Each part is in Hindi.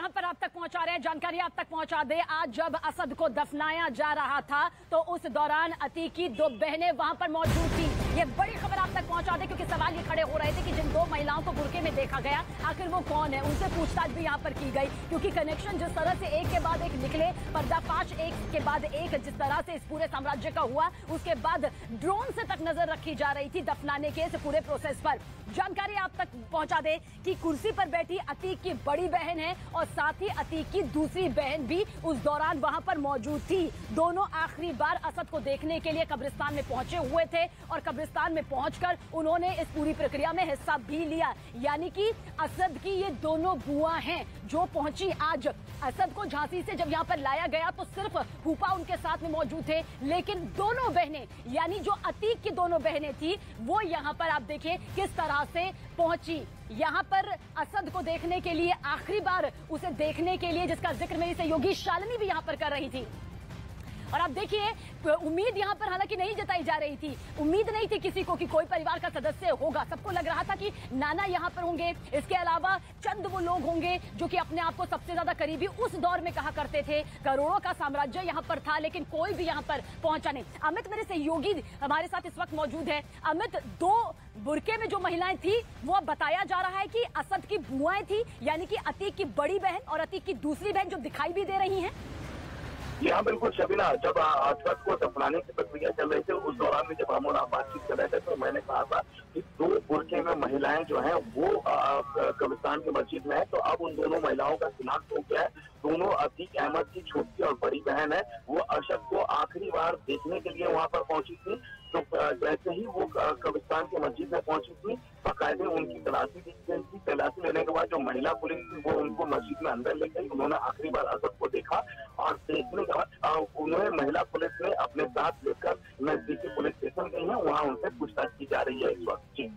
यहां पर आप तक पहुंचा रहे हैं, जानकारी आप तक पहुंचा दे। आज जब असद को दफनाया जा रहा था तो उस दौरान अतीक की दो बहनें वहां पर मौजूद थी। ये बड़ी खबर आप तक पहुंचा दे क्योंकि सवाल ये खड़े हो रहे थे कि जिन दो महिलाओं को बुर्के में देखा गया आखिर वो कौन है। उनसे पूछताछ भी यहां पर की गई क्योंकि कनेक्शन जिस तरह से एक के बाद एक निकले, पर्दाफाश एक के बाद एक जिस तरह से इस पूरे साम्राज्य का हुआ, उसके बाद ड्रोन से तक नजर रखी जा रही थी दफनाने के इस पूरे प्रोसेस पर। जानकारी आप तक पहुंचा दे कि कुर्सी पर बैठी अतीक की बड़ी बहन है और साथ ही अतीक की दूसरी बहन भी उस दौरान वहां पर मौजूद थी। दोनों आखिरी बार असद को देखने के लिए कब्रिस्तान में पहुंचे हुए थे और कब्रिस्तान में पहुंचकर उन्होंने इस पूरी प्रक्रिया में हिस्सा भी लिया। यानी कि असद की ये दोनों बुआ हैं जो पहुंची आज। असद को झांसी से जब यहां पर लाया गया तो सिर्फ फूफा उनके साथ में मौजूद थे, लेकिन दोनों बहनें यानी जो अतीक की दोनों बहनें थी वो यहां पर आप देखिए किस तरह से पहुंची। यहां पर असद को देखने के लिए आखिरी बार उसे देखने के लिए जिसका जिक्र मेरी सहयोगी शालिनी भी यहां पर कर रही थी। और आप देखिए उम्मीद यहां पर हालांकि नहीं जताई जा रही थी, उम्मीद नहीं थी किसी को कि कोई परिवार का सदस्य होगा। सबको लग रहा था कि नाना यहां पर होंगे, इसके अलावा चंद वो लोग होंगे जो कि अपने आप को सबसे ज्यादा करीबी उस दौर में कहा करते थे। करोड़ों का साम्राज्य यहां पर था लेकिन कोई भी यहां पर पहुंचा नहीं। अमित मेरे सहयोगी हमारे साथ इस वक्त मौजूद है। अमित, दो बुर्के में जो महिलाएं थी वो अब बताया जा रहा है कि असद की बुआएं थी, यानी कि अतीक की बड़ी बहन और अतीक की दूसरी बहन जो दिखाई भी दे रही हैं। जी हाँ, बिल्कुल शबीना, जब असद को दफनाने की प्रक्रिया चल रही थी उस दौरान में जब हम और आप बातचीत कर रहे थे तो मैंने कहा था कि दो बुर्के में महिलाएं जो हैं वो कब्रिस्तान की मस्जिद में है। तो अब उन दोनों महिलाओं का शिनाख्त हो गया है। दोनों अतीक अहमद की छोटी और बड़ी बहन है। वो असद को आखिरी बार देखने के लिए वहां पर पहुंची थी। तो जैसे ही वो कब्रिस्तान की मस्जिद में पहुंची थी बाकायदे उनकी तलाशी दी गई थी। तलाशी लेने के बाद जो महिला पुलिस थी वो उनको मस्जिद में अंदर ले गई। उन्होंने आखिरी बार असद को देखा और देखने के बाद उन्हें महिला पुलिस ने अपने साथ लेकर नजदीकी पुलिस स्टेशन गई है। वहाँ उनसे पूछताछ की जा रही है इस वक्त। जी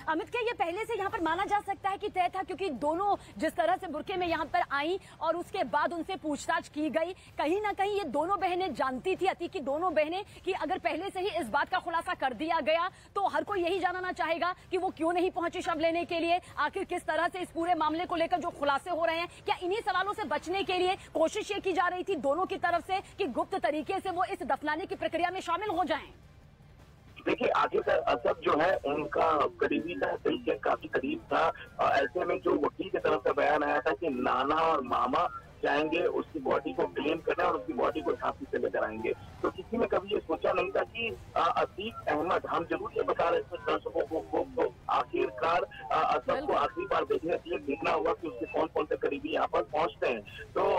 अमित, क्या ये पहले से यहाँ पर माना जा सकता है कि तय था क्योंकि दोनों जिस तरह से बुर्के में यहाँ पर आई और उसके बाद उनसे पूछताछ की गई, कहीं ना कहीं ये दोनों बहनें जानती थी, अतीक की दोनों बहनें, कि अगर पहले से ही इस बात का खुलासा कर दिया गया तो हर कोई यही जानना चाहेगा कि वो क्यों नहीं पहुंची शव लेने के लिए। आखिर किस तरह से इस पूरे मामले को लेकर जो खुलासे हो रहे हैं, क्या इन्हीं सवालों से बचने के लिए कोशिश ये की जा रही थी दोनों की तरफ से कि गुप्त तरीके से वो इस दफनाने की प्रक्रिया में शामिल हो जाएं? देखिए, आखिरकार असद जो है उनका करीबी था, दिल के काफी करीब था। ऐसे में जो वकील की तरफ से बयान आया था कि नाना और मामा जाएंगे उसकी बॉडी को क्लेम करने और उसकी बॉडी को झांसी से लेकर आएंगे, तो किसी ने कभी ये सोचा नहीं था कि अतीक अहमद, हम जरूर ये बता रहे थे दर्शकों को आखिरकार असद को आखिरी बार देखने के लिए देखना होगा कि उसके कौन कौन से करीबी यहाँ पर पहुंचते हैं। तो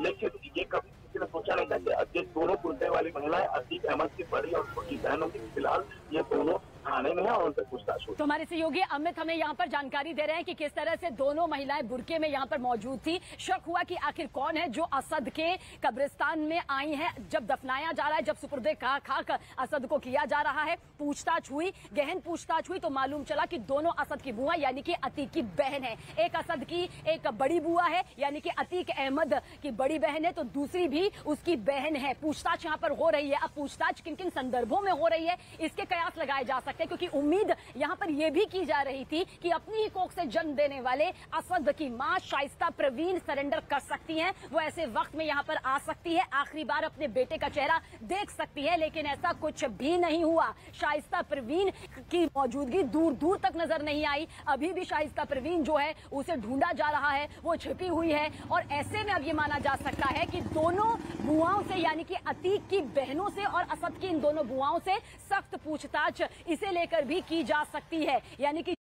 लेकिन ये कभी किसी ने सोचा नहीं था कि दोनों पुरते वाली महिलाएं अतीक अहमद की बड़ी और छोटी बहनों की फिलहाल ये दोनों थाने में है और उनसे पूछताछ हो। तो हमारे सहयोगी अमित हमें यहाँ पर जानकारी दे रहे हैं कि किस तरह से दोनों महिलाएं बुर्के में यहाँ पर मौजूद थी। शक हुआ कि आखिर कौन है जो असद के कब्रिस्तान में आई है। जब दफनाया जा रहा है, जब सुपुर्दे खाक असद को किया जा रहा है, पूछताछ हुई, गहन पूछताछ हुई तो मालूम चला कि दोनों असद की बुआ यानी कि अतीक की बहन है। एक असद की एक बड़ी बुआ है यानी कि अतीक अहमद की बड़ी बहन है तो दूसरी भी उसकी बहन है। पूछताछ यहाँ पर हो रही है। अब पूछताछ किन किन संदर्भों में हो रही है इसके कयास लगाए जा सकते हैं, क्योंकि उम्मीद यहां पर यह भी की जा रही थी कि अपनी ही कोख से जन्म देने वाले असद की मां शाइस्ता परवीन सरेंडर कर सकती हैं। वो ऐसे वक्त में यहां पर आ सकती है, आखिरी बार अपने बेटे का चेहरा देख सकती है, लेकिन ऐसा कुछ भी नहीं हुआ। शाइस्ता परवीन की मौजूदगी दूर दूर तक नजर नहीं आई। अभी भी शाइस्ता परवीन जो है उसे ढूंढा जा रहा है, वो छिपी हुई है। और ऐसे में अब ये माना जा सकता है कि दोनों बुआओं से यानी कि अतीक की बहनों से और असद की इन दोनों बुआओं से सख्त पूछताछ इसे लेकर भी की जा सकती है। यानी कि